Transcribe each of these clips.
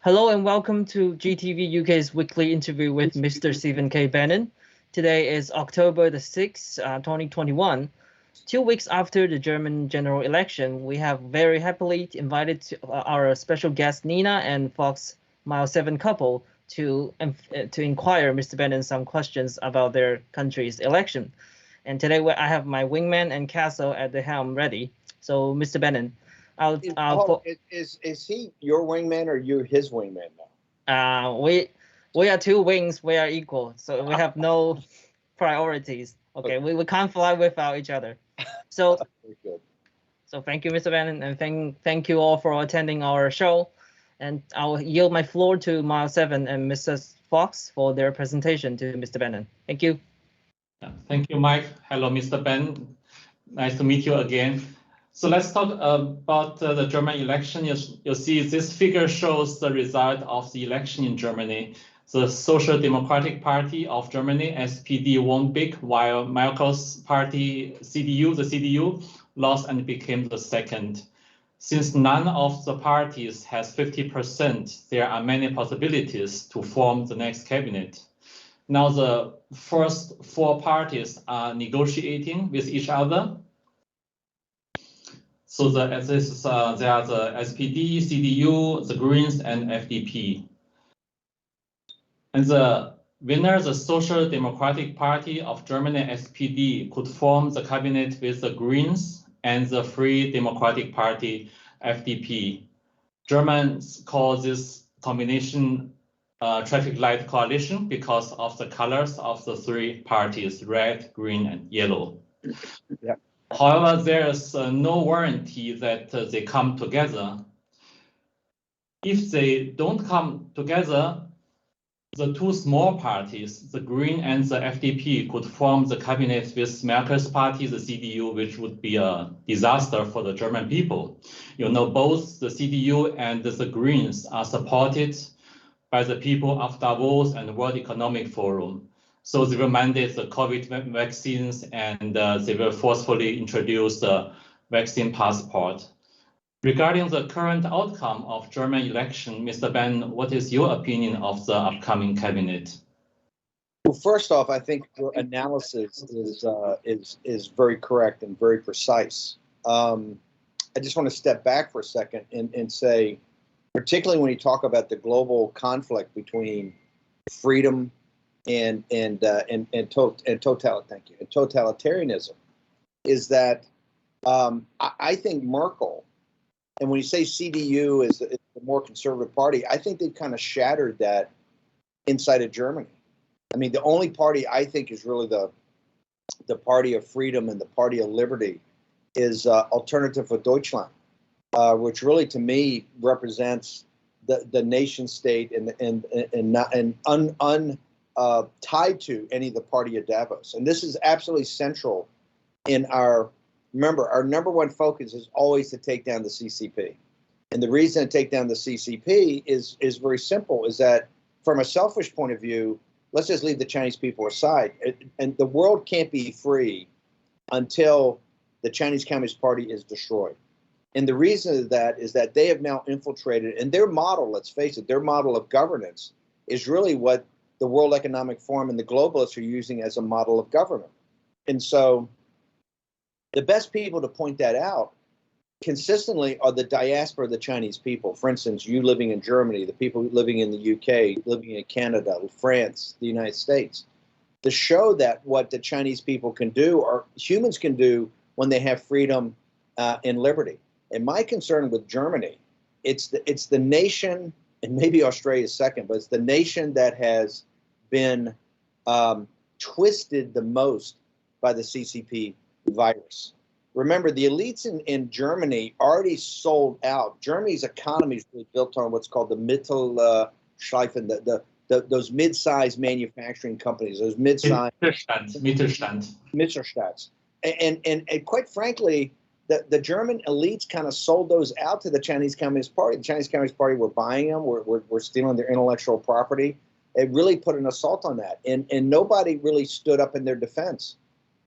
Hello and welcome to GTV UK's weekly interview with Mr. Stephen K. Bannon. Today is October the 6th, 2021. 2 weeks after the German general election, we have very happily invited our special guest Nina and Fox Mile 7 couple to inquire Mr. Bannon some questions about their country's election. And today I have my wingman and Castle at the helm ready. So, Mr. Bannon, is he your wingman or you his wingman now? We are two wings. We are equal, so we have no priorities. Okay, we can't fly without each other. So, so thank you, Mr. Bannon, and thank you all for attending our show. And I'll yield my floor to Mile 7 and Mrs. Fox for their presentation to Mr. Bannon. Thank you. Thank you, Mike. Hello, Mr. Ben. Nice to meet you again. So let's talk about the German election. You'll see this figure shows the result of the election in Germany. The Social Democratic Party of Germany, SPD, won big, while Merkel's party, the CDU, lost and became the second. Since none of the parties has 50%, there are many possibilities to form the next cabinet. Now the first four parties are negotiating with each other. So they are the SPD, CDU, the Greens, and FDP. And the winner, the Social Democratic Party of Germany, SPD, could form the cabinet with the Greens and the Free Democratic Party, FDP. Germans call this combination traffic light coalition because of the colors of the three parties, red, green, and yellow. Yeah. However, there is no warranty that they come together. If they don't come together, the two small parties, the Green and the FDP, could form the cabinet with Merkel's party, the CDU, which would be a disaster for the German people. You know, both the CDU and the Greens are supported by the people of Davos and the World Economic Forum. So they will mandate the COVID vaccines and they will forcefully introduce the vaccine passport. Regarding the current outcome of German election, Mr. Ben, what is your opinion of the upcoming cabinet? Well, first off, I think your analysis is very correct and very precise. I just want to step back for a second and say, particularly when you talk about the global conflict between freedom and totalitarianism, is that I think Merkel, and when you say CDU is the more conservative party, I think they've kind of shattered that inside of Germany. I mean, the only party I think is really the party of freedom and the party of liberty is Alternative for Deutschland, which really to me represents the nation state and tied to any of the party of Davos. And this is absolutely central in our, remember, our number one focus is always to take down the CCP. And the reason to take down the CCP is very simple, is that from a selfish point of view, let's just leave the Chinese people aside. And the world can't be free until the Chinese Communist Party is destroyed. And the reason of that is that they have now infiltrated, and their model, let's face it, their model of governance is really what the World Economic Forum and the globalists are using as a model of government. And so the best people to point that out consistently are the diaspora of the Chinese people. For instance, you living in Germany, the people living in the UK, living in Canada, France, the United States, to show that what the Chinese people can do, or humans can do when they have freedom and liberty. And my concern with Germany, it's the nation, and maybe Australia second, but it's the nation that has been twisted the most by the CCP virus. Remember, the elites in Germany already sold out. Germany's economy is really built on what's called the Mittelschleifen, those mid-sized manufacturing companies, those mid-sized Mittelstand. And quite frankly, the German elites kind of sold those out to the Chinese Communist Party. The Chinese Communist Party were buying them, were stealing their intellectual property. It really put an assault on that. And nobody really stood up in their defense.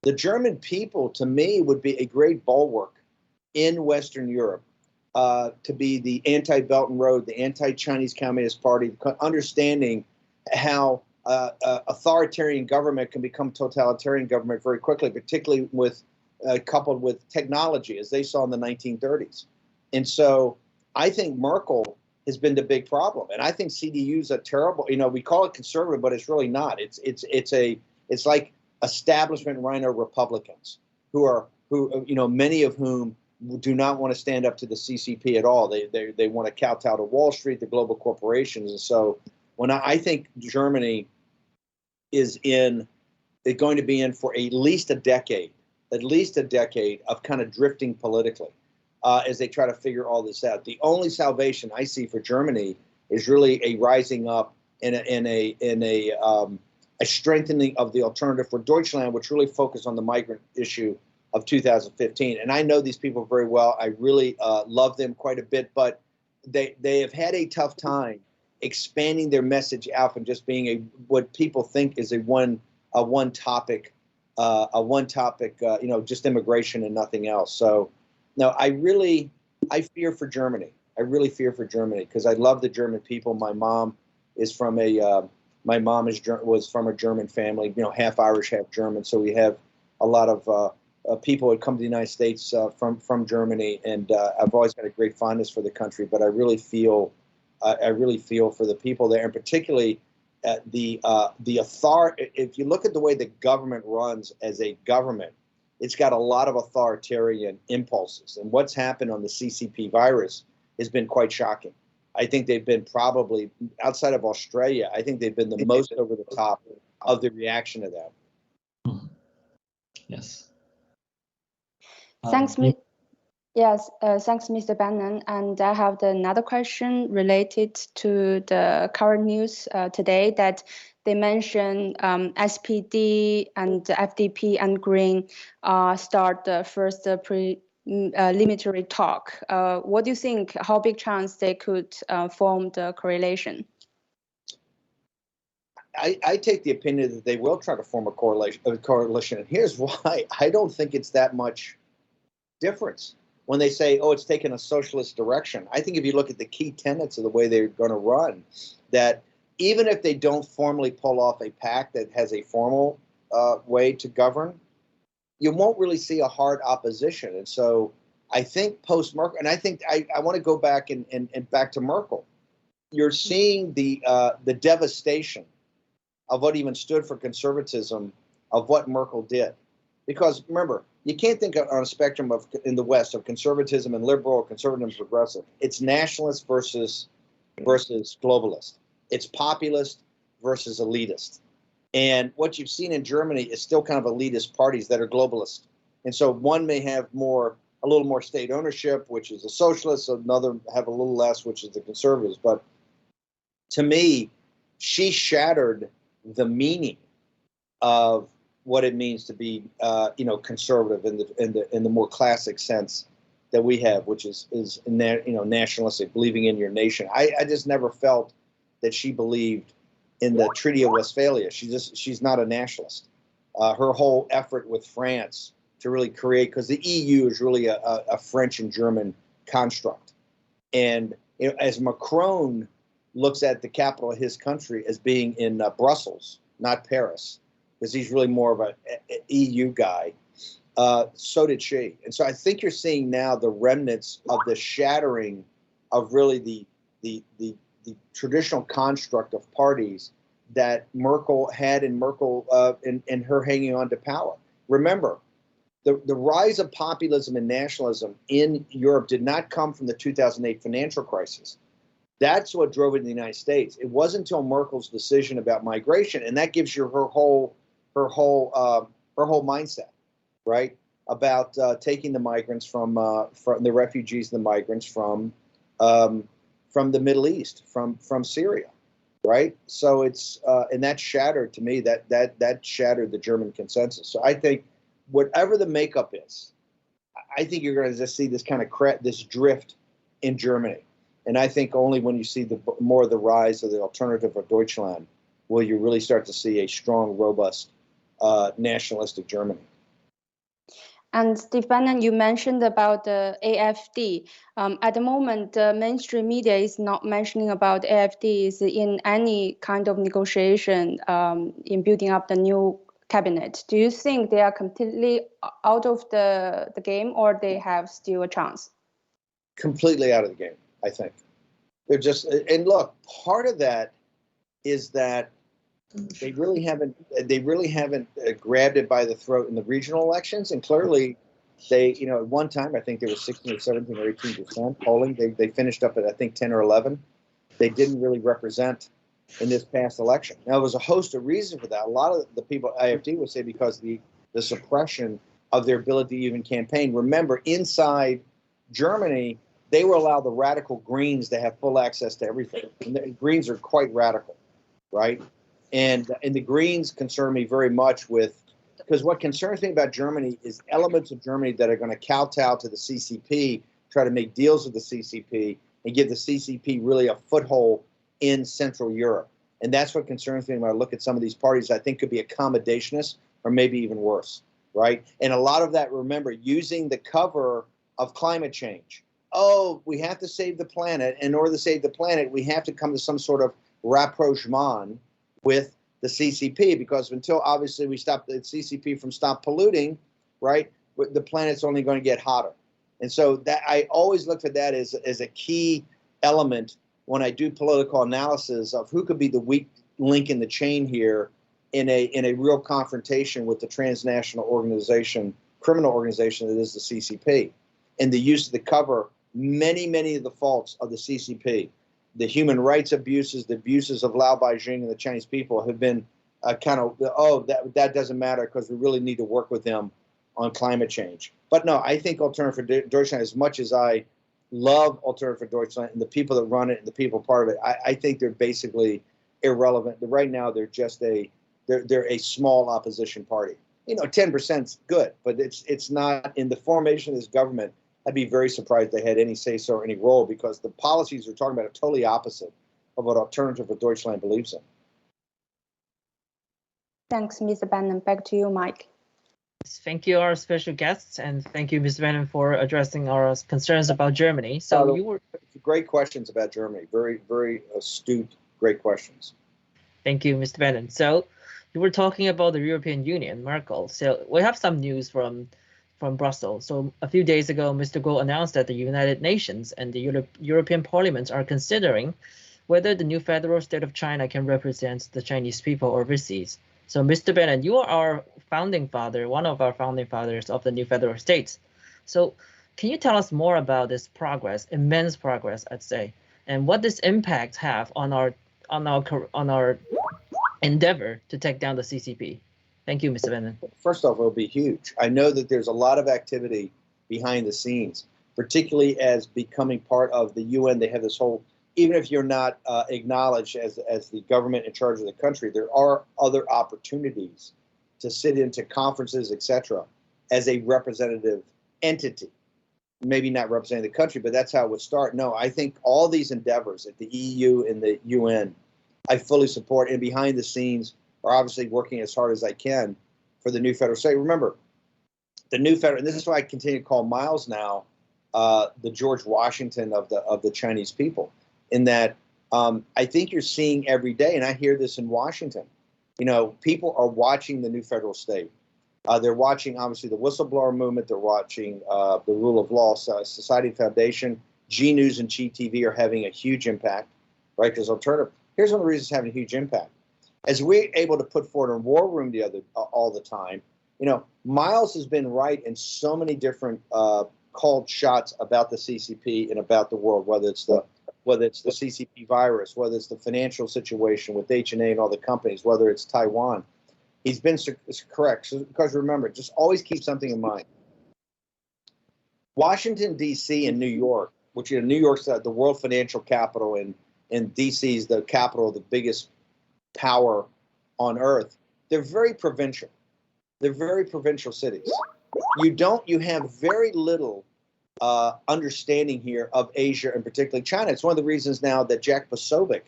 The German people, to me, would be a great bulwark in Western Europe to be the anti-Belt and Road, the anti-Chinese Communist Party, understanding how authoritarian government can become totalitarian government very quickly, particularly with coupled with technology, as they saw in the 1930s. And so I think Merkel has been the big problem, and I think CDU is a terrible. We call it conservative, but it's really not. It's like establishment rhino Republicans who many of whom do not want to stand up to the CCP at all. They want to kowtow to Wall Street, the global corporations. And so when I think Germany is going to be in for at least a decade of kind of drifting politically as they try to figure all this out. The only salvation I see for Germany is really a rising up and a strengthening of the alternative for Deutschland, which really focused on the migrant issue of 2015. And I know these people very well. I really love them quite a bit, but they have had a tough time expanding their message out from just being what people think is a one topic, just immigration and nothing else. So no, I fear for Germany. I really fear for Germany because I love the German people. My mom was from a German family, half Irish, half German. So we have a lot of people who come to the United States from Germany, and I've always got a great fondness for the country. But I really feel for the people there, and particularly the authority. If you look at the way the government runs as a government, it's got a lot of authoritarian impulses, and what's happened on the CCP virus has been quite shocking. I think they've been probably, outside of Australia, I think they've been the most over the top of the reaction to that. Yes. Thanks, thanks, Mr. Bannon. And I have another question related to the current news today that they mentioned SPD and FDP and Green start the first preliminary talk. What do you think? How big chance they could form the coalition? I take the opinion that they will try to form a coalition, and here's why. I don't think it's that much difference when they say, oh, it's taken a socialist direction. I think if you look at the key tenets of the way they're going to run, that even if they don't formally pull off a pact that has a formal way to govern, you won't really see a hard opposition. And so I think post-Merkel, and I think I want to go back and back to Merkel. You're seeing the devastation of what even stood for conservatism of what Merkel did. Because remember, you can't think on a spectrum in the West of conservatism and liberal, conservative and progressive. It's nationalist versus globalist. It's populist versus elitist. And what you've seen in Germany is still kind of elitist parties that are globalist. And so one may have a little more state ownership, which is the socialists, another have a little less, which is the conservatives. But to me, she shattered the meaning of what it means to be, conservative in the more classic sense that we have, which is nationalistic, believing in your nation. I just never felt that she believed in the Treaty of Westphalia. She's not a nationalist. Her whole effort with France to really create, because the EU is really a French and German construct, and as Macron looks at the capital of his country as being in Brussels, not Paris, because he's really more of an EU guy. So did she. And so I think you're seeing now the remnants of the shattering of really the traditional construct of parties that Merkel had, and and her hanging on to power. Remember, the rise of populism and nationalism in Europe did not come from the 2008 financial crisis. That's what drove it in the United States. It wasn't until Merkel's decision about migration, and that gives you her whole mindset, right? About taking the migrants from the refugees and the migrants from the Middle East, from Syria, right? So it's and that shattered, to me, that shattered the German consensus. So I think whatever the makeup is, I think you're going to just see this kind of this drift in Germany. And I think only when you see more of the rise of the alternative of Deutschland will you really start to see a strong, robust, nationalistic Germany. And Steve Bannon, you mentioned about the AfD. At the moment, the mainstream media is not mentioning about AfD in any kind of negotiation in building up the new cabinet. Do you think they are completely out of the game, or they have still a chance? Completely out of the game, I think. They're just, and look, part of that is that they really haven't grabbed it by the throat in the regional elections, and clearly they, at one time I think they were 16 or 17 or 18% polling. They finished up at I think 10 or 11. They didn't really represent in this past election. Now there was a host of reasons for that. A lot of the people at AfD would say because of the suppression of their ability to even campaign. Remember, inside Germany, they will allow the radical Greens to have full access to everything. And the Greens are quite radical, right? And the Greens concern me very much because what concerns me about Germany is elements of Germany that are going to kowtow to the CCP, try to make deals with the CCP, and give the CCP really a foothold in Central Europe. And that's what concerns me when I look at some of these parties I think could be accommodationist or maybe even worse, right? And a lot of that, remember, using the cover of climate change. Oh, we have to save the planet. In order to save the planet, we have to come to some sort of rapprochement with the CCP, because until obviously we stop the CCP from stop polluting, right, the planet's only going to get hotter. And so that I always look at that as a key element when I do political analysis of who could be the weak link in the chain here in a real confrontation with the transnational organization, criminal organization that is the CCP, and the use of the cover. Many of the faults of the CCP, the human rights abuses, the abuses of Lao Beijing and the Chinese people have been that doesn't matter because we really need to work with them on climate change. But no, I think Alternative for Deutschland, as much as I love Alternative for Deutschland and the people that run it and the people part of it, I think they're basically irrelevant. Right now, they're just they're a small opposition party. 10% is good, but it's not in the formation of this government. I'd be very surprised they had any say-so or any role, because the policies they're talking about are totally opposite of what Alternative for Deutschland believes in. Thanks, Mr. Bannon. Back to you, Mike. Thank you, our special guests, and thank you, Mr. Bannon, for addressing our concerns about Germany. So you were great questions about Germany. Very, very astute, great questions. Thank you, Mr. Bannon. So you were talking about the European Union, Merkel. So we have some news from Brussels. So a few days ago, Mr. Guo announced that the United Nations and the European Parliament are considering whether the new federal state of China can represent the Chinese people overseas. So Mr. Bannon, you are our founding father, one of our founding fathers of the new federal states. So can you tell us more about this progress, immense progress, I'd say, and what this impact have on our endeavor to take down the CCP? Thank you, Mr. Bannon. First off, it'll be huge. I know that there's a lot of activity behind the scenes, particularly as becoming part of the UN. They have this whole, even if you're not acknowledged as the government in charge of the country, there are other opportunities to sit into conferences, etc., as a representative entity. Maybe not representing the country, but that's how it would start. No, I think all these endeavors at the EU and the UN, I fully support, and behind the scenes are obviously working as hard as I can for the new federal state. Remember, the new federal, and this is why I continue to call Miles now the George Washington of the Chinese people, in that I think you're seeing every day, and I hear this in Washington, people are watching the new federal state. They're watching, obviously, the whistleblower movement. They're watching the Rule of Law Society Foundation. G News and GTV are having a huge impact, right? Because alternative, here's one of the reasons it's having a huge impact. As we're able to put forward in War Room all the time, Miles has been right in so many different called shots about the CCP and about the world, whether it's the CCP virus, whether it's the financial situation with H&A and all the companies, whether it's Taiwan. He's been correct. So, because remember, just always keep something in mind. Washington, D.C. and New York, which New York's the world financial capital, and D.C. is the capital of the biggest power on earth. They're very provincial. They're very provincial cities. You have very little understanding here of Asia and particularly China. It's one of the reasons now that Jack Posobiec,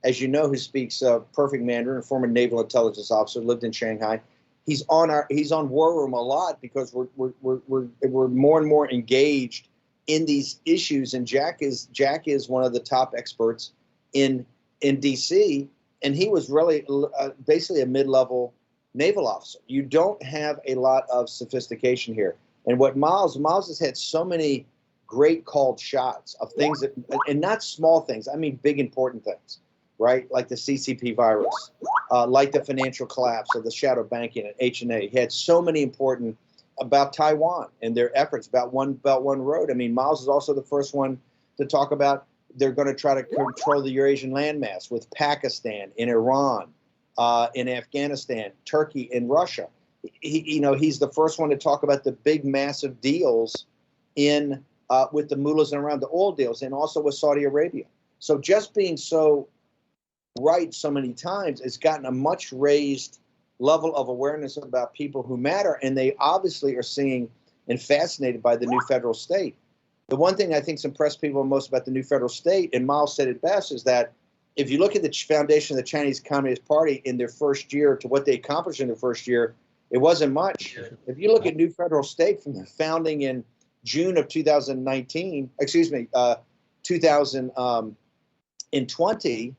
as you know, who speaks perfect Mandarin, a former naval intelligence officer, lived in Shanghai. he's on War Room a lot because we're more and more engaged in these issues. And Jack is one of the top experts in DC, and he was really basically a mid-level naval officer. You don't have a lot of sophistication here. And what Miles has had so many great called shots of things that, and not small things, I mean big important things, right? Like the CCP virus, like the financial collapse of the shadow banking at H&A. He had so many important about Taiwan and their efforts about One Belt, One Road. I mean, Miles is also the first one to talk about they're going to try to control the Eurasian landmass with Pakistan, in Iran, in Afghanistan, Turkey, and Russia. He's the first one to talk about the big, massive deals in with the mullahs and around the oil deals, and also with Saudi Arabia. So just being so right so many times has gotten a much raised level of awareness about people who matter, and they obviously are seeing and fascinated by the new federal state. The one thing I think's impressed people most about the new federal state, and Miles said it best, is that if you look at the foundation of the Chinese Communist Party in their first year to what they accomplished in their first year, it wasn't much. If you look at new federal state from the founding in June of 2020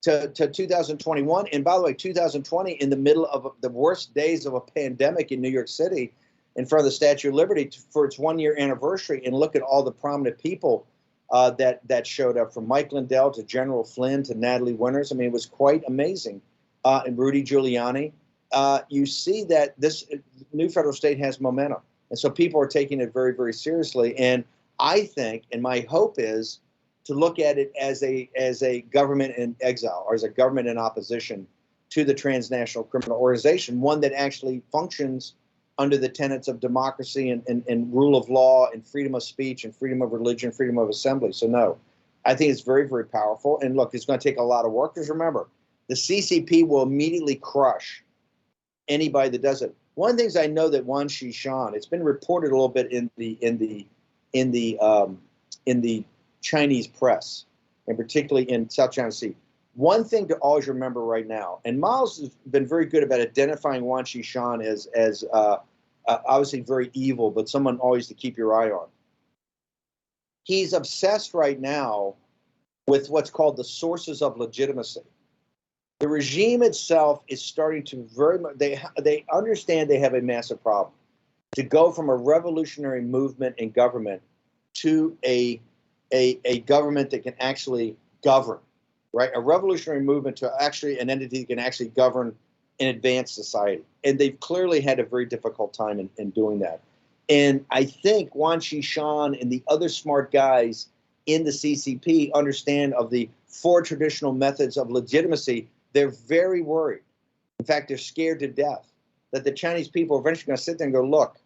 to 2021, and by the way, 2020 in the middle of the worst days of a pandemic in New York City, in front of the Statue of Liberty for its 1-year anniversary, and look at all the prominent people that showed up, from Mike Lindell to General Flynn to Natalie Winters. I mean, it was quite amazing. And Rudy Giuliani. You see that this new federal state has momentum. And so people are taking it very, very seriously. And I think, and my hope is, to look at it as a government in exile, or as a government in opposition to the transnational criminal organization, one that actually functions under the tenets of democracy and rule of law and freedom of speech and freedom of religion, freedom of assembly. So no, I think it's very, very powerful. And look, it's going to take a lot of work, because remember, the CCP will immediately crush anybody that does it. One of the things I know that Wang Xishan, it's been reported a little bit in the Chinese press, and particularly in South China Sea. One thing to always remember right now, and Miles has been very good about identifying Wang Xishan as obviously very evil, but someone always to keep your eye on. He's obsessed right now with what's called the sources of legitimacy. The regime itself is starting to very much, they understand they have a massive problem. To go from a revolutionary movement in government to a government that can actually govern, right? A revolutionary movement to actually an entity that can actually govern and advance society. And they've clearly had a very difficult time in doing that. And I think Wang Xishan and the other smart guys in the CCP understand of the 4 traditional methods of legitimacy. They're very worried. In fact, they're scared to death that the Chinese people are eventually going to sit there and go, look,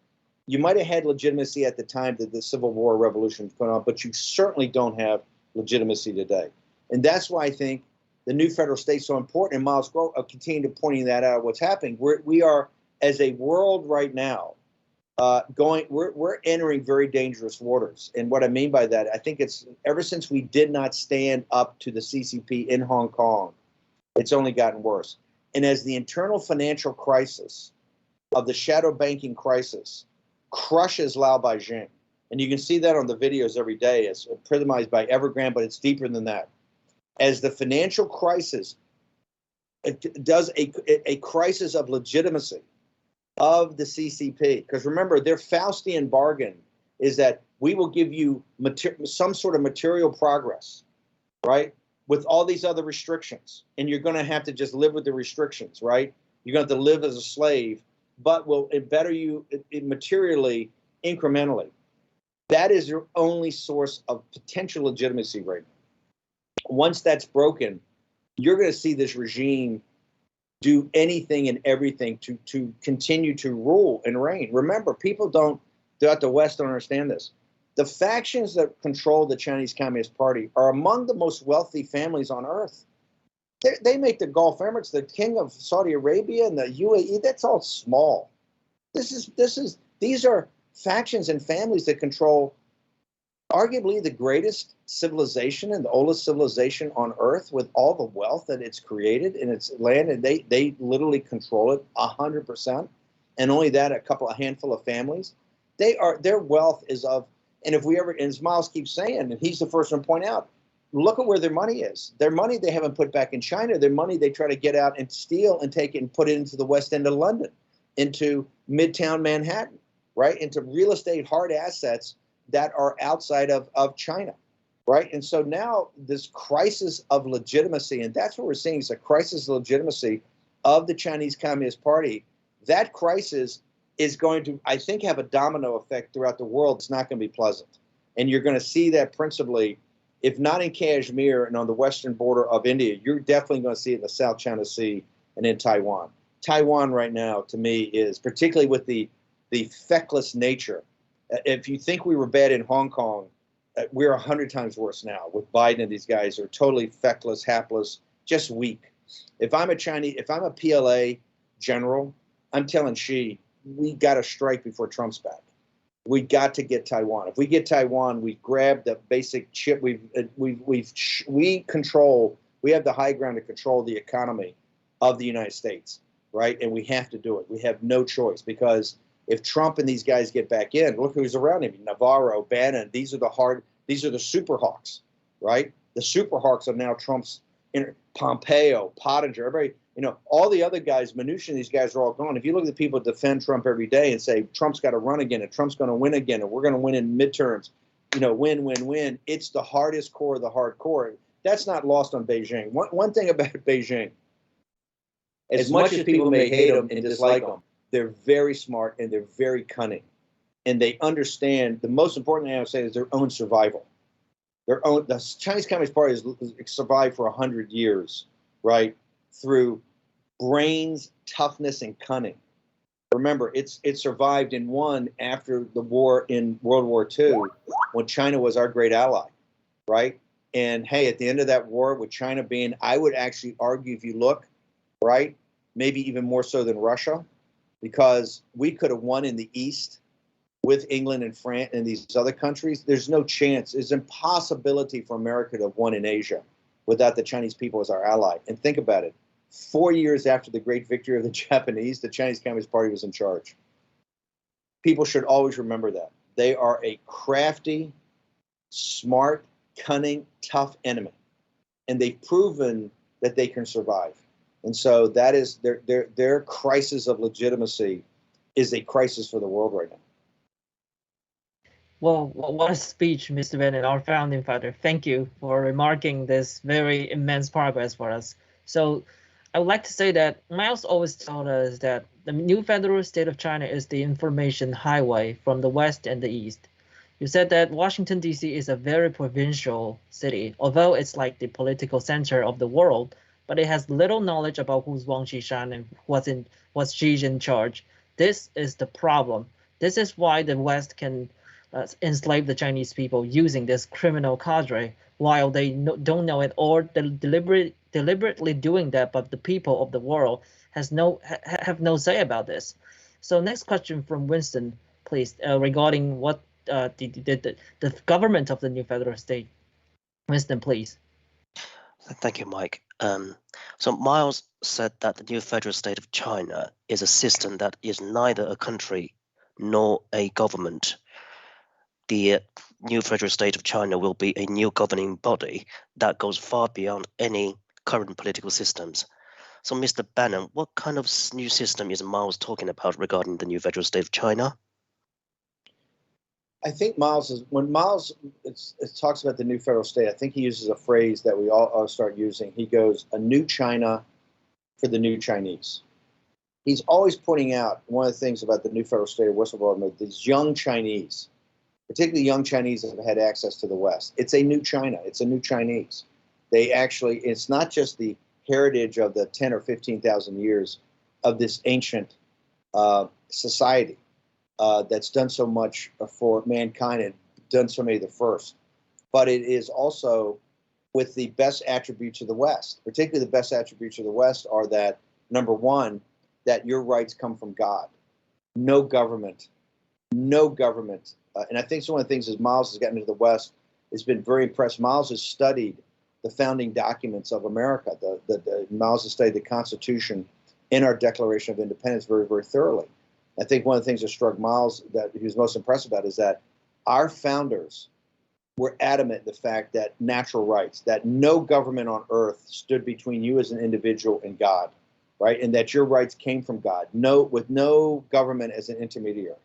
you might have had legitimacy at the time that the Civil War revolution was going on, but you certainly don't have legitimacy today. And that's why I think the new federal state is so important. And Miles will continue to pointing that out, what's happening. We are, as a world right now, we're entering very dangerous waters. And what I mean by that, I think it's ever since we did not stand up to the CCP in Hong Kong, it's only gotten worse. And as the internal financial crisis of the shadow banking crisis crushes Lao Beijing, and you can see that on the videos every day, it's epitomized by Evergrande, but it's deeper than that. As the financial crisis does a crisis of legitimacy of the CCP, because remember, their Faustian bargain is that we will give you some sort of material progress, right, with all these other restrictions, and you're going to have to just live with the restrictions, right? You're going to have to live as a slave, but will better you materially, incrementally. That is your only source of potential legitimacy right now. Once that's broken, you're going to see this regime do anything and everything to continue to rule and reign. Remember, people throughout the West don't understand this. The factions that control the Chinese Communist Party are among the most wealthy families on earth. They make the Gulf Emirates, the king of Saudi Arabia and the UAE, that's all small. These are factions and families that control arguably the greatest civilization and the oldest civilization on Earth, with all the wealth that it's created in its land, and they literally control it 100%, and only that a handful of families. Their wealth is of, and if we ever, and as Miles keeps saying, and he's the first one to point out, look at where their money is. Their money they haven't put back in China. Their money they try to get out and steal and take it and put it into the West End of London, into Midtown Manhattan, right? Into real estate hard assets that are outside of China, right? And so now this crisis of legitimacy, and that's what we're seeing, is a crisis of legitimacy of the Chinese Communist Party. That crisis is going to, I think, have a domino effect throughout the world. It's not going to be pleasant. And you're going to see that principally, if not in Kashmir and on the western border of India, you're definitely going to see it in the South China Sea and in Taiwan. Taiwan right now, to me, is particularly with the feckless nature. If you think we were bad in Hong Kong, we're 100 times worse now with Biden and these guys are totally feckless, hapless, just weak. If I'm a PLA general, I'm telling Xi, we got to strike before Trump's back. We got to get Taiwan. If we get Taiwan, we grab the basic chip. We have the high ground to control the economy of the United States, right? And we have to do it. We have no choice, because if Trump and these guys get back in, look who's around him: Navarro, Bannon. These are the super hawks, right? The super hawks are now Trump's. Pompeo, Pottinger, everybody, all the other guys, Mnuchin, these guys are all gone. If you look at the people that defend Trump every day and say Trump's got to run again, and Trump's going to win again, and we're going to win in midterms, win. It's the hardest core of the hardcore. That's not lost on Beijing. One thing about Beijing, as much as people may hate them and dislike them, they're very smart and they're very cunning, and they understand the most important thing I would say is their own survival. The Chinese Communist Party has survived for 100 years, right, through brains, toughness, and cunning. Remember, it survived and won after the war in World War II, when China was our great ally, right? And hey, at the end of that war, with China being, I would actually argue, if you look, right, maybe even more so than Russia, because we could have won in the East with England and France and these other countries. There's no chance. It's an impossibility for America to have won in Asia without the Chinese people as our ally. And think about it. 4 years after the great victory of the Japanese, the Chinese Communist Party was in charge. People should always remember that. They are a crafty, smart, cunning, tough enemy. And they've proven that they can survive. And so that is their crisis of legitimacy is a crisis for the world right now. Well, what a speech, Mr. Bannon, our founding father. Thank you for remarking this very immense progress for us. So I would like to say that Miles always told us that the new federal state of China is the information highway from the West and the East. You said that Washington, D.C. is a very provincial city, although it's like the political center of the world, but it has little knowledge about who's Wang Qishan and what's Xi's in charge. This is the problem. This is why the West can enslave the Chinese people using this criminal cadre, while they don't know it, or deliberately doing that, but the people of the world have no say about this. So next question from Winston, please, regarding what the government of the new federal state. Winston, please. Thank you, Mike. So Miles said that the new federal state of China is a system that is neither a country nor a government. The new federal state of China will be a new governing body that goes far beyond any current political systems. So, Mr. Bannon, what kind of new system is Miles talking about regarding the new federal state of China? I think when Miles talks about the new federal state, I think he uses a phrase that we all start using. He goes, a new China for the new Chinese. He's always pointing out one of the things about the new federal state of whistleblower, these young Chinese, particularly young Chinese that have had access to the West. It's a new China. It's a new Chinese. It's not just the heritage of the 10 or 15,000 years of this ancient society that's done so much for mankind and done so many of the first. But it is also with the best attributes of the West. Particularly the best attributes of the West are that, number one, that your rights come from God. No government and I think one of the things as Miles has gotten into the West has been very impressed. Miles has studied the founding documents of America. Miles has studied the Constitution and our Declaration of Independence very, very thoroughly. I think one of the things that struck Miles that he was most impressed about is that our founders were adamant in the fact that natural rights, that no government on earth stood between you as an individual and God, right? And that your rights came from God, with no government as an intermediary.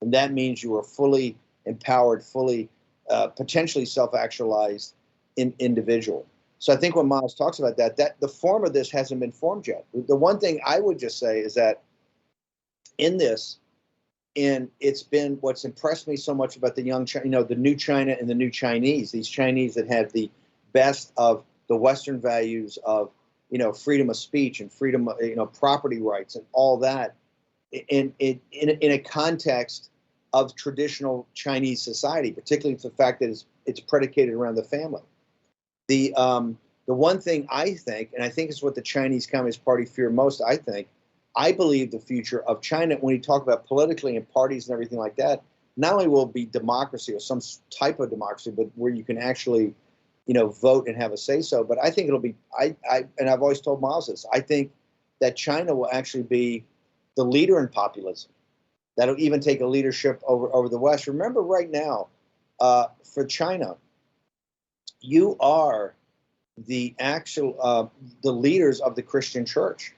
And that means you are fully empowered, fully potentially self-actualized individual. So I think when Miles talks about that the form of this hasn't been formed yet. The one thing I would just say is that in this, and it's been what's impressed me so much about the young, the new China and the new Chinese, these Chinese that have the best of the Western values of, freedom of speech and freedom, property rights and all that in a context of traditional Chinese society, particularly the fact that it's predicated around the family. The one thing I think, and I think it's what the Chinese Communist Party fear most, I believe the future of China, when you talk about politically and parties and everything like that, not only will it be democracy or some type of democracy, but where you can actually, vote and have a say-so. But I think it'll be, and I've always told Miles this, I think that China will actually be the leader in populism. That'll even take a leadership over the West. Remember right now, for China, you are the actual, the leaders of the Christian church.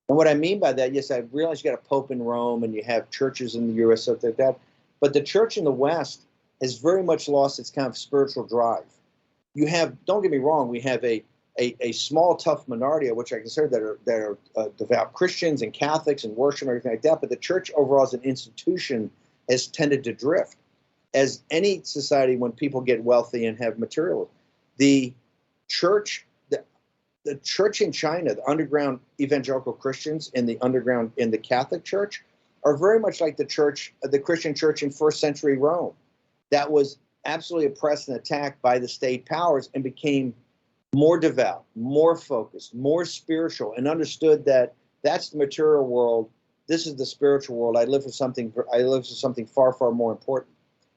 And what I mean by that, yes, I realize you got a pope in Rome and you have churches in the U.S. stuff like that, but the church in the West has very much lost its kind of spiritual drive. You have, don't get me wrong, we have a small, tough minority, which I consider that are devout Christians and Catholics and worship and everything like that, but the church overall as an institution has tended to drift. As any society, when people get wealthy and have material, the church in China, the underground evangelical Christians in the Catholic Church are very much like the Christian church in first century Rome that was absolutely oppressed and attacked by the state powers and became more devout, more focused, more spiritual, and understood that that's the material world. This is the spiritual world. I live for something far, far more important.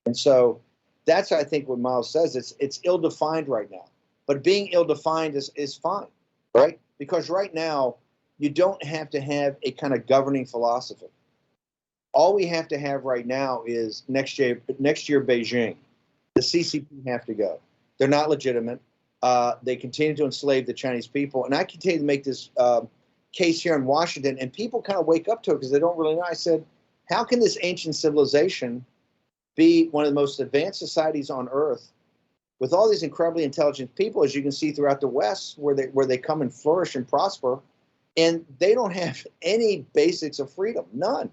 And so that's, I think, what Miles says. It's ill-defined right now. But being ill-defined is fine, right? Because right now, you don't have to have a kind of governing philosophy. All we have to have right now is next year Beijing. The CCP have to go. They're not legitimate. They continue to enslave the Chinese people. And I continue to make this case here in Washington, and people kind of wake up to it because they don't really know. I said, how can this ancient civilization be one of the most advanced societies on earth with all these incredibly intelligent people, as you can see throughout the West, where they come and flourish and prosper, and they don't have any basics of freedom, none.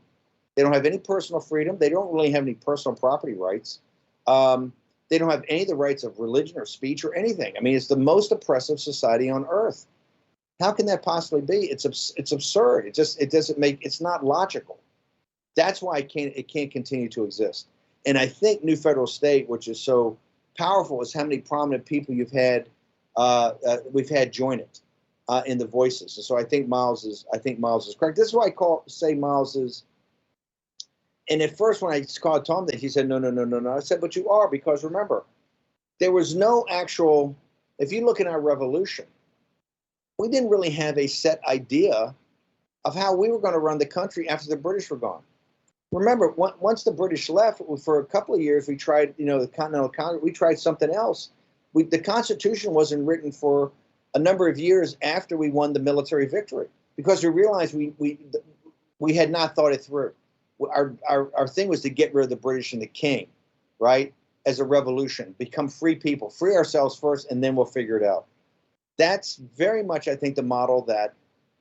They don't have any personal freedom. They don't really have any personal property rights. They don't have any of the rights of religion or speech or anything. I mean, it's the most oppressive society on earth. How can that possibly be? It's absurd. It doesn't make, it's not logical. That's why it can't continue to exist. And I think New Federal State, which is so powerful, is how many prominent people we've had join it in the voices. And so I think Miles is correct. This is why I say Miles is. And at first, when I called Tom that, he said, no. I said, but you are, because remember, there was no actual, if you look at our revolution, we didn't really have a set idea of how we were going to run the country after the British were gone. Remember, once the British left, for a couple of years, we tried, the Continental Congress, we tried something else. The Constitution wasn't written for a number of years after we won the military victory, because we realized we had not thought it through. Our thing was to get rid of the British and the king, right? As a revolution, become free people, free ourselves first, and then we'll figure it out. That's very much, I think, the model that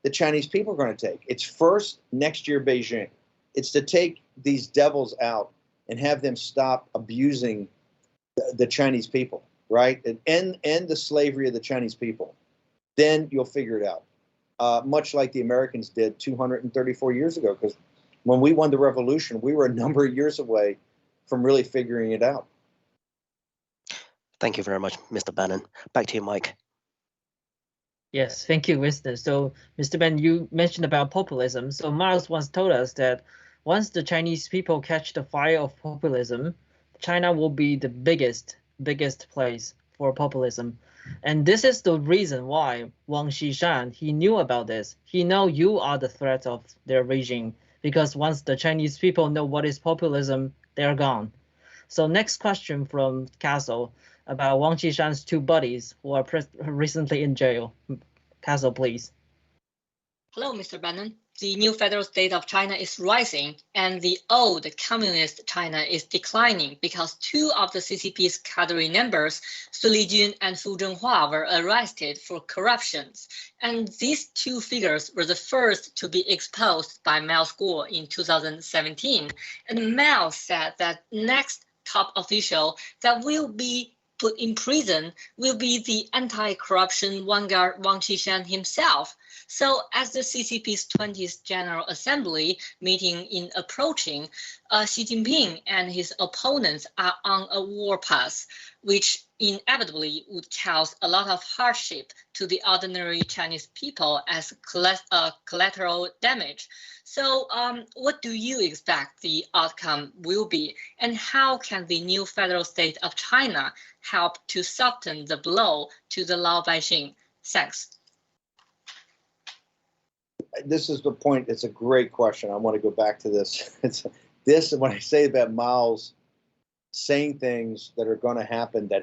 the Chinese people are going to take. It's first, next year, Beijing. It's to take these devils out and have them stop abusing the Chinese people, right? And end the slavery of the Chinese people. Then you'll figure it out, much like the Americans did 234 years ago, because when we won the revolution, we were a number of years away from really figuring it out. Thank you very much, Mr. Bannon. Back to you, Mike. Yes, thank you, Mr. So, Mr. Bannon, you mentioned about populism. So Miles once told us that once the Chinese people catch the fire of populism, China will be the biggest place for populism. And this is the reason why Wang Xishan, he knew about this. He know you are the threat of their regime, because once the Chinese people know what is populism, they're gone. So next question from Castle about Wang Xishan's two buddies who are recently in jail. Castle, please. Hello, Mr. Bannon. The new federal state of China is rising, and the old communist China is declining because two of the CCP's cadre members, Su Lijun and Fu Zhenghua, were arrested for corruptions. And these two figures were the first to be exposed by Mao's Guo in 2017. And Mao said that next top official that will be put in prison will be the anti-corruption vanguard Wang Xishan himself. So as the CCP's 20th General Assembly meeting is approaching, Xi Jinping and his opponents are on a warpath, which inevitably would cause a lot of hardship to the ordinary Chinese people as collateral damage. So what do you expect the outcome will be? And how can the new federal state of China help to soften the blow to the Laobaixing? Thanks. This is the point. It's a great question. I want to go back to this. When I say about Mao's saying things that are going to happen, that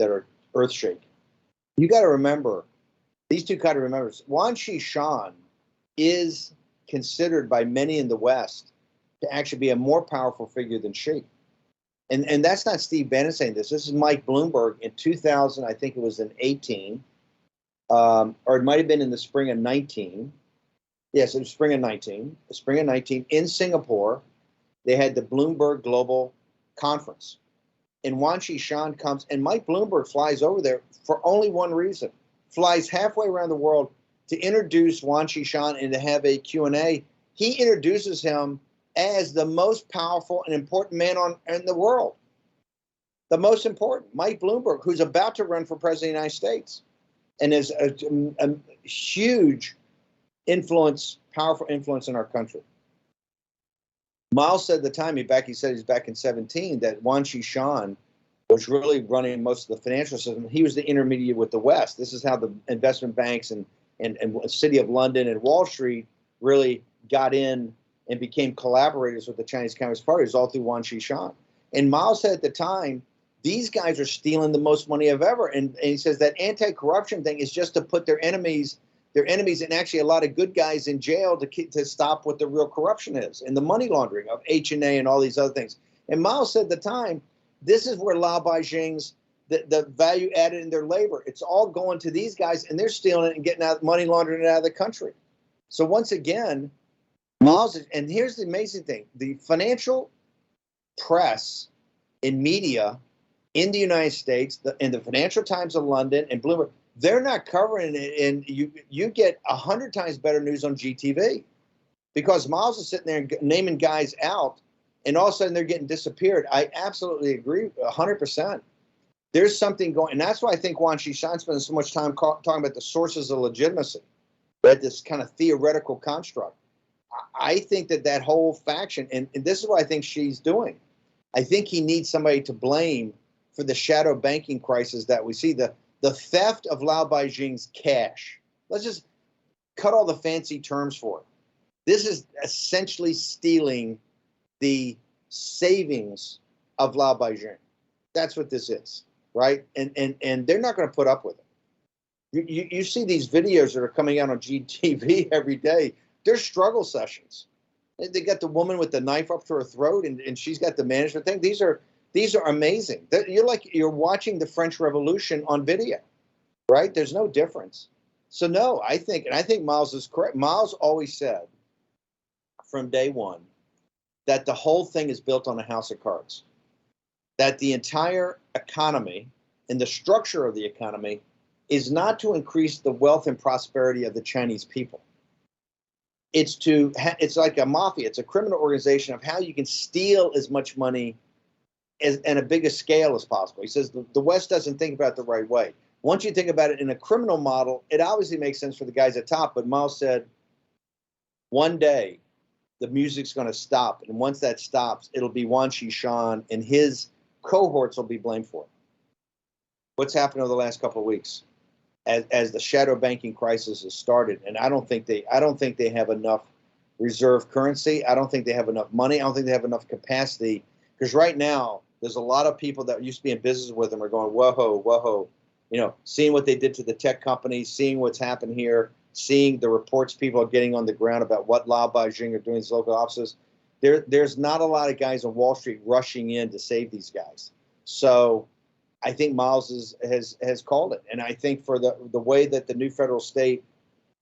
are earth-shaking. You got to remember, these two got to remember, Wang Xishan is considered by many in the West to actually be a more powerful figure than Xi. And that's not Steve Bannon saying this. This is Mike Bloomberg in 2000, I think it was in 18, or it might have been in the spring of 19. Yes, it was spring of 19. The spring of 19 in Singapore, they had the Bloomberg Global Conference. And Wang Xishan comes, and Mike Bloomberg flies over there for only one reason. Flies halfway around the world to introduce Wang Xishan and to have a Q&A. He introduces him as the most powerful and important man in the world. The most important, Mike Bloomberg, who's about to run for president of the United States and is a huge influence, powerful influence in our country. Miles said at the time, he said he's back in 17, that Wang Xishan was really running most of the financial system. He was the intermediate with the West. This is how the investment banks and the City of London and Wall Street really got in and became collaborators with the Chinese Communist Party. It was all through Wang Xishan. And Miles said at the time, these guys are stealing the most money of ever. And he says that anti-corruption thing is just to put their enemies and actually a lot of good guys in jail to stop what the real corruption is and the money laundering of H&A and all these other things. And Miles said at the time, this is where Laobaixing's, the value added in their labor, it's all going to these guys and they're stealing it and getting out, money laundering it out of the country. So once again, Miles, and here's the amazing thing, the financial press and media in the United States, in the Financial Times of London and Bloomberg, they're not covering it, and you get 100 times better news on GTV because Miles is sitting there naming guys out, and all of a sudden they're getting disappeared. I absolutely agree, 100%. There's something going, and that's why I think Wang Xishan spends so much time talking about the sources of legitimacy, right? This kind of theoretical construct. I think that whole faction, and this is what I think Xi's doing. I think he needs somebody to blame for the shadow banking crisis that we see, the theft of Laobaixing's cash. Let's just cut all the fancy terms for it. This is essentially stealing the savings of Laobaixing. That's what this is, right? And they're not going to put up with it. You see these videos that are coming out on GTV every day. They're struggle sessions. They got the woman with the knife up to her throat, and she's got the management thing. These are amazing. You're watching the French Revolution on video, right? There's no difference. So no, I think Miles is correct. Miles always said from day one that the whole thing is built on a house of cards, that the entire economy and the structure of the economy is not to increase the wealth and prosperity of the Chinese people. It's like a mafia. It's a criminal organization of how you can steal as much money and a bigger scale as possible. He says the West doesn't think about it the right way. Once you think about it in a criminal model, it obviously makes sense for the guys at top. But Miles said, one day the music's going to stop, and once that stops, it'll be Wang Xishan and his cohorts will be blamed for it. What's happened over the last couple of weeks as the shadow banking crisis has started, and I don't think they have enough reserve currency. I don't think they have enough money. I don't think they have enough capacity, because right now there's a lot of people that used to be in business with them are going, whoa, seeing what they did to the tech companies, seeing what's happened here, seeing the reports people are getting on the ground about what Lao Beijing are doing in his local offices. There's not a lot of guys on Wall Street rushing in to save these guys. So I think Miles has called it. And I think for the way that the new federal state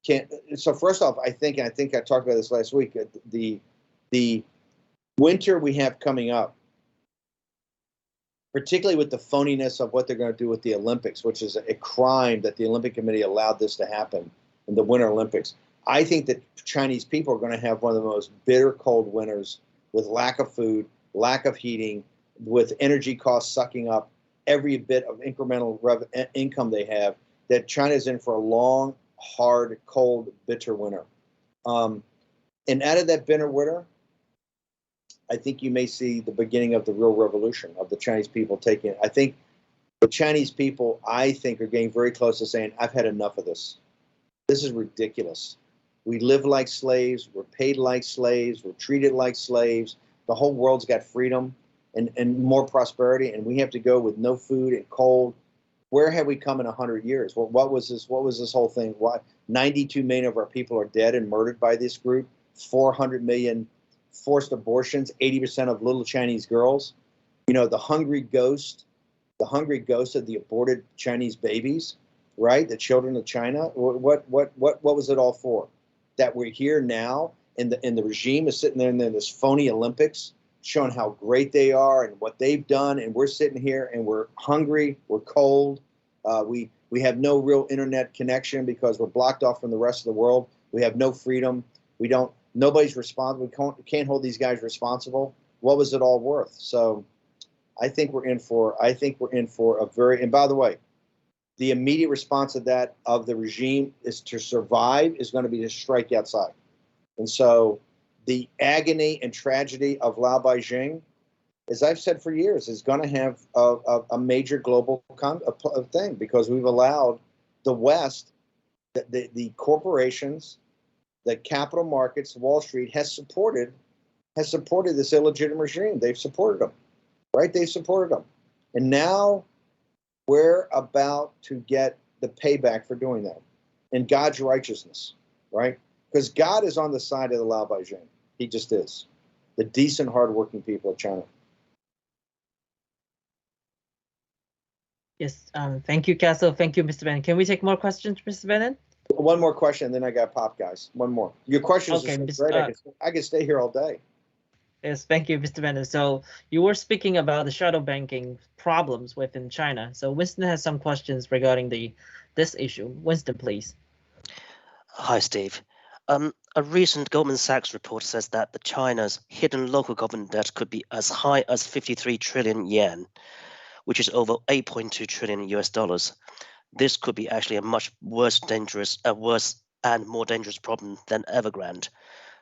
can, so first off, I think I talked about this last week, the winter we have coming up, particularly with the phoniness of what they're going to do with the Olympics, which is a crime that the Olympic Committee allowed this to happen in the Winter Olympics. I think that Chinese people are going to have one of the most bitter cold winters, with lack of food, lack of heating, with energy costs sucking up every bit of incremental income they have, that China's in for a long, hard, cold, bitter winter. And out of that bitter winter, I think you may see the beginning of the real revolution of the Chinese people taking it. I think the Chinese people, are getting very close to saying, I've had enough of this. This is ridiculous. We live like slaves. We're paid like slaves. We're treated like slaves. The whole world's got freedom and more prosperity, and we have to go with no food and cold. Where have we come in 100 years? Well, what was this whole thing? Why 92 million of our people are dead and murdered by this group? 400 million forced abortions, 80% of little Chinese girls. The hungry ghost of the aborted Chinese babies, right? The children of China. What was it all for? That we're here now, and the regime is sitting there in this phony Olympics, showing how great they are and what they've done, and we're sitting here and we're hungry, we're cold, we have no real internet connection because we're blocked off from the rest of the world. We have no freedom. Nobody's responsible. We can't hold these guys responsible. What was it all worth? So I think we're in for a very, and by the way, the immediate response of the regime is to survive is going to be to strike outside. And so the agony and tragedy of Lao Beijing, as I've said for years, is going to have a major global thing, because we've allowed the West, the corporations, the capital markets, Wall Street has supported this illegitimate regime. They've supported them, right? They've supported them. And now we're about to get the payback for doing that, in God's righteousness, right? Because God is on the side of the Lao Beijing. He just is. The decent, hardworking people of China. Yes, thank you, Castle. Thank you, Mr. Bannon. Can we take more questions, Mr. Bannon? One more question, and then I got pop, guys. One more. Your questions are so great. I could stay here all day. Yes, thank you, Mr. Bannon. So you were speaking about the shadow banking problems within China. So Winston has some questions regarding this issue. Winston, please. Hi, Steve. A recent Goldman Sachs report says that China's hidden local government debt could be as high as 53 trillion yen, which is over 8.2 trillion US dollars. This could be actually a much worse and more dangerous problem than Evergrande.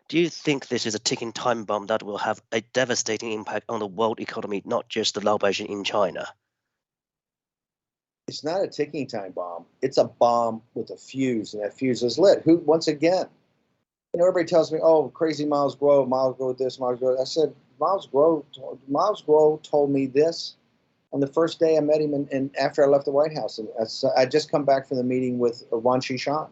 Do you think this is a ticking time bomb that will have a devastating impact on the world economy, not just the Lao Beijing in China? It's not a ticking time bomb. It's a bomb with a fuse, and that fuse is lit. Once again, everybody tells me, "Oh, crazy Miles Guo this, Miles Guo." I said, Miles Guo told me this on the first day I met him, and after I left the White House, and I just come back from the meeting with Wan Xishan,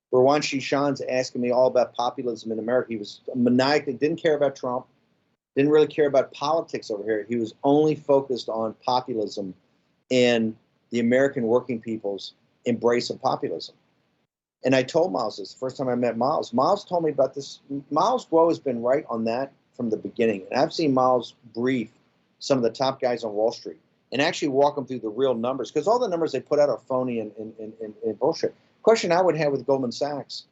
where Wan Xishan's asking me all about populism in America. He was maniacally, didn't care about Trump, didn't really care about politics over here. He was only focused on populism and the American working people's embrace of populism. And I told Miles this the first time I met Miles. Miles told me about this. Miles Guo has been right on that from the beginning. And I've seen Miles brief some of the top guys on Wall Street and actually walk them through the real numbers, because all the numbers they put out are phony and bullshit. Question I would have with Goldman Sachs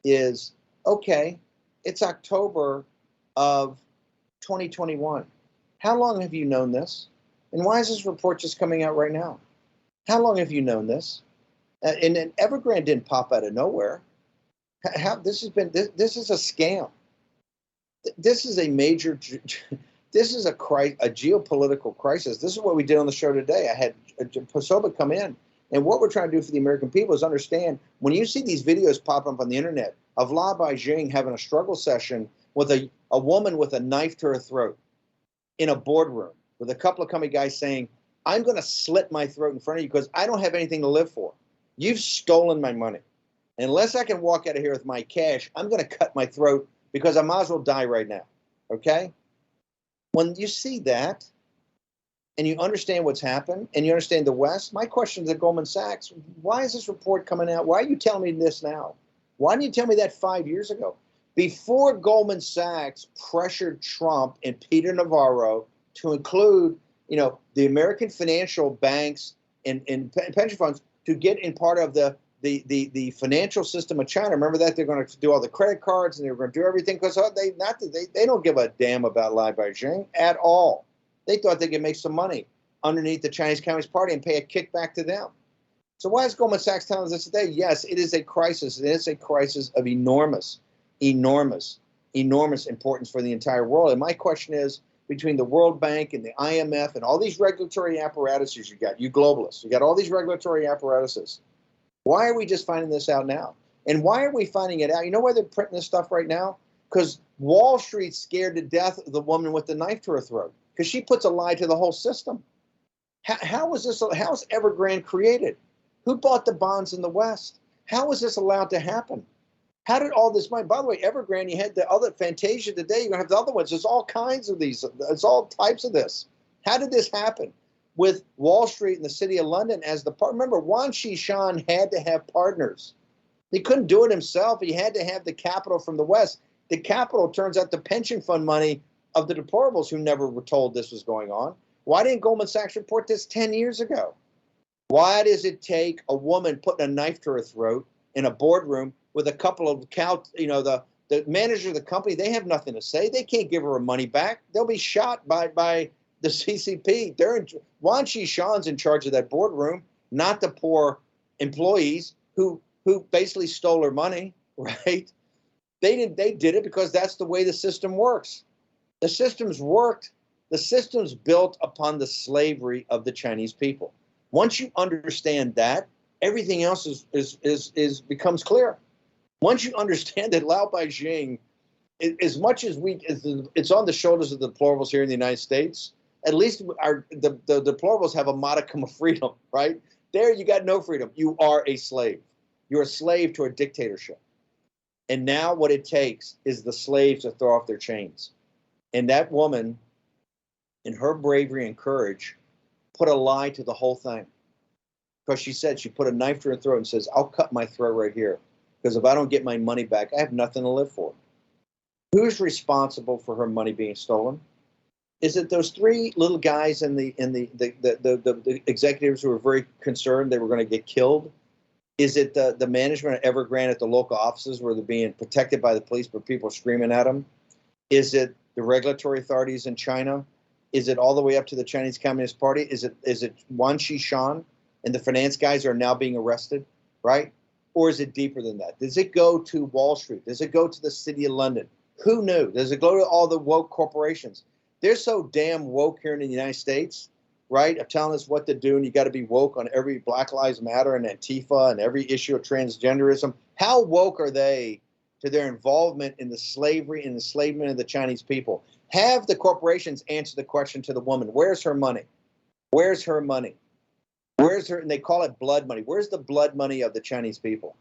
is, okay, it's October of 2021. How long have you known this? And why is this report just coming out right now? How long have you known this? And Evergrande didn't pop out of nowhere. This is a scam. This is a major This is a geopolitical crisis. This is what we did on the show today. I had Posobiec come in, and what we're trying to do for the American people is understand, when you see these videos pop up on the internet of Liu Beijing having a struggle session with a woman with a knife to her throat in a boardroom with a couple of company guys saying, I'm going to slit my throat in front of you because I don't have anything to live for. You've stolen my money. Unless I can walk out of here with my cash, I'm going to cut my throat because I might as well die right now. Okay? When you see that and you understand what's happened and you understand the West, my question to Goldman Sachs, why is this report coming out? Why are you telling me this now? Why didn't you tell me that 5 years ago? Before Goldman Sachs pressured Trump and Peter Navarro to include, the American financial banks and pension funds to get in part of the financial system of China. Remember that they're going to do all the credit cards and they're going to do everything because they don't give a damn about Liu Beijing at all. They thought they could make some money underneath the Chinese Communist Party and pay a kickback to them. So why is Goldman Sachs telling us this today? Yes, it is a crisis. It is a crisis of enormous importance for the entire world. And my question is, between the World Bank and the IMF and all these regulatory apparatuses you globalists, you got all these regulatory apparatuses. Why are we just finding this out now? And why are we finding it out? You know why they're printing this stuff right now? Because Wall Street's scared to death of the woman with the knife to her throat because she puts a lie to the whole system. How is Evergrande created? Who bought the bonds in the West? How was this allowed to happen? How did all this money? By the way, Evergrande, you had the other Fantasia today. You're going to have the other ones. There's all kinds of these. There's all types of this. How did this happen? With Wall Street and the City of London as the partner. Remember, Wan Xishan had to have partners. He couldn't do it himself. He had to have the capital from the West. The capital turns out the pension fund money of the deplorables who never were told this was going on. Why didn't Goldman Sachs report this 10 years ago? Why does it take a woman putting a knife to her throat in a boardroom with a couple of the manager of the company? They have nothing to say. They can't give her her money back. They'll be shot by the CCP. Wan Xishan's in charge of that boardroom, not the poor employees who basically stole her money, right? They did it because that's the way the system works. The system's worked. The system's built upon the slavery of the Chinese people. Once you understand that, everything else becomes clear. Once you understand that Liu Beijing, as much as it's on the shoulders of the deplorables here in the United States, at least the deplorables have a modicum of freedom, right? There you got no freedom. You are a slave. You're a slave to a dictatorship. And now what it takes is the slaves to throw off their chains. And that woman, in her bravery and courage, put a lie to the whole thing. Because she put a knife to her throat and says, I'll cut my throat right here. Because if I don't get my money back, I have nothing to live for. Who's responsible for her money being stolen? Is it those three little guys and the executives who were very concerned they were going to get killed? Is it the management of Evergrande at the local offices where they're being protected by the police but people are screaming at them? Is it the regulatory authorities in China? Is it all the way up to the Chinese Communist Party? Is it Wan Xishan and the finance guys are now being arrested, right? Or is it deeper than that? Does it go to Wall Street? Does it go to the City of London? Who knew? Does it go to all the woke corporations? They're so damn woke here in the United States, right? Of telling us what to do, and you got to be woke on every Black Lives Matter and Antifa and every issue of transgenderism. How woke are they to their involvement in the slavery and enslavement of the Chinese people? Have the corporations answer the question to the woman, where's her money? Where's her money? Where's her, and they call it blood money. Where's the blood money of the Chinese people?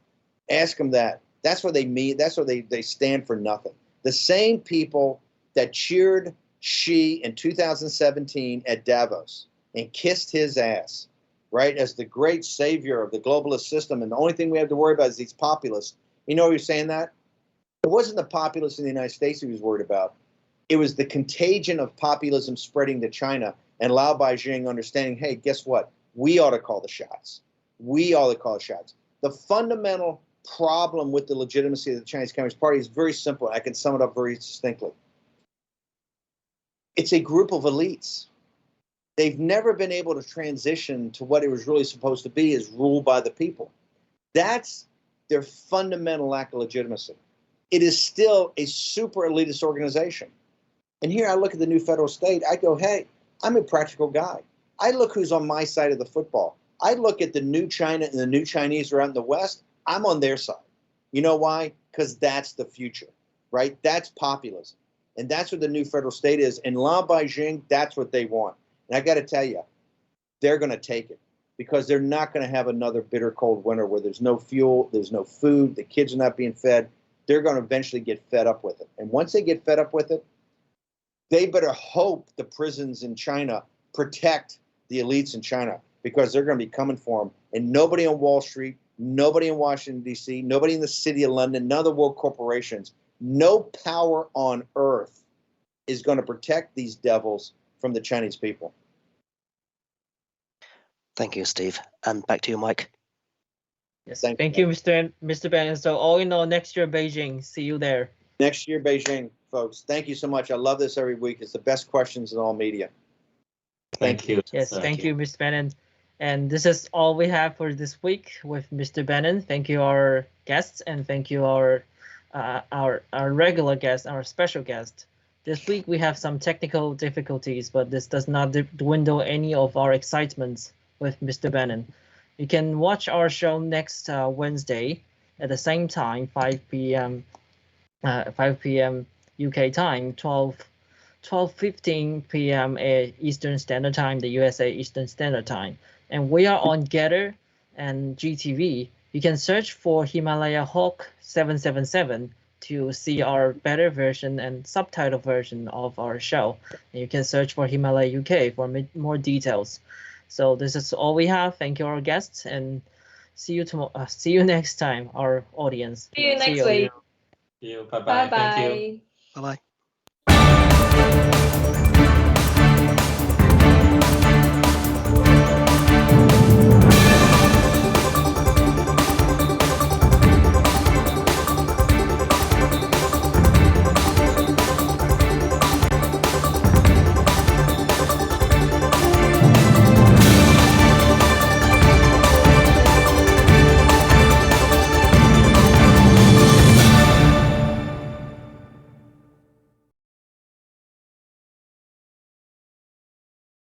Ask them that. That's what they mean. That's what they stand for nothing. The same people that cheered Xi in 2017 at Davos and kissed his ass, right, as the great savior of the globalist system, and the only thing we have to worry about is these populists. You know who's saying that? It wasn't the populists in the United States he was worried about. It was the contagion of populism spreading to China and Liu Beijing understanding, hey, guess what? We ought to call the shots. We ought to call the shots. The fundamental problem with the legitimacy of the Chinese Communist Party is very simple. I can sum it up very succinctly. It's a group of elites. They've never been able to transition to what it was really supposed to be, is ruled by the people. That's their fundamental lack of legitimacy. It is still a super elitist organization. And here I look at the new federal state. I go, hey, I'm a practical guy. I look who's on my side of the football. I look at the new China and the new Chinese around the West. I'm on their side. You know why? Because that's the future, right? That's populism. And that's what the new federal state is. And La Beijing, that's what they want. And I got to tell you, they're going to take it because they're not going to have another bitter cold winter where there's no fuel, there's no food, the kids are not being fed. They're going to eventually get fed up with it. And once they get fed up with it, they better hope the prisons in China protect the elites in China because they're going to be coming for them. And nobody on Wall Street, nobody in Washington, D.C., nobody in the city of London, none of the world corporations, no power on earth is going to protect these devils from the Chinese people. Thank you, Steve. And back to you, Mike. Yes, thank you, Mr. Bannon. So all in all, next year, Beijing. See you there. Next year, Beijing, folks. Thank you so much. I love this every week. It's the best questions in all media. Thank you. Yes, thank you, Mr. Bannon. And this is all we have for this week with Mr. Bannon. Thank you, our guests, and thank you, our regular guest, our special guest. This week we have some technical difficulties, but this does not dwindle any of our excitements with Mr. Bannon. You can watch our show next Wednesday at the same time, 5 p.m. UK time, 12:15 p.m. Eastern Standard Time, the USA Eastern Standard Time. And we are on Getter and GTV. You can search for Himalaya Hawk 777 to see our better version and subtitle version of our show. And you can search for Himalaya UK for more details. So this is all we have. Thank you, our guests, and see you tomorrow. See you next time, our audience. See you next week. See you. Bye-bye. Thank you. Bye-bye.